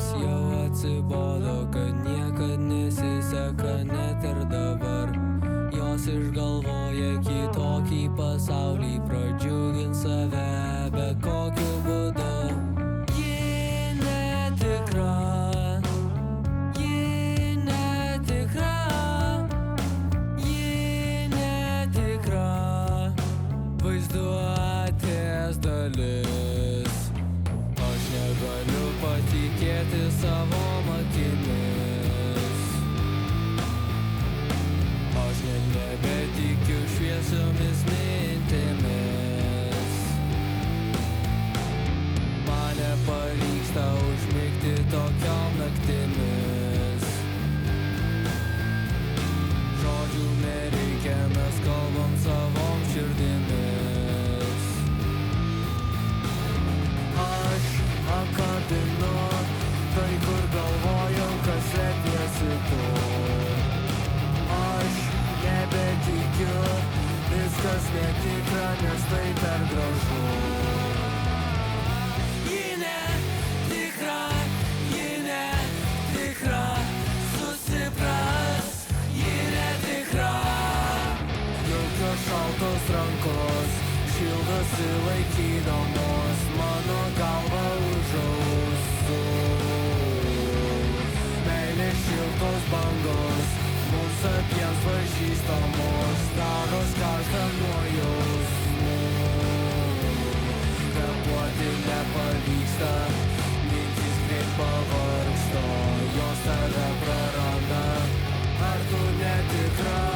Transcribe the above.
joms jau atsibodo, kad niekad nesiseka net ir dabar. Jos išgalvoja kitokį pasaulį, pradžiugins save bet kokiu būdu. Ji netikra, ji netikra, ji netikra, vaizduotės dalis. Aš negaliu patikėti savo akimis. Aš net nebetikiu šviesiomis mintimis. Man nepavyksta užmigti tokiom naktimis. Žodžių nereikia, mes kalbam savom širdimis. Aš apkabinu tai, kur galvojau, kad slepiesi tu. Aš nebetikiu, viskas netikra, nes tai per gražu. Ji netikra, ji netikra, susipras, ji netikra. Jokios šaltos rankos šildosi laikydamos mano galvą už ausų. Meilės šiltos bangos mums abiems pažįstamos, daros karštą nuo jausmų. Kvėpuoti nepavyksta, mintys greit pavargsta, jos tave praranda. Ar tu netikra?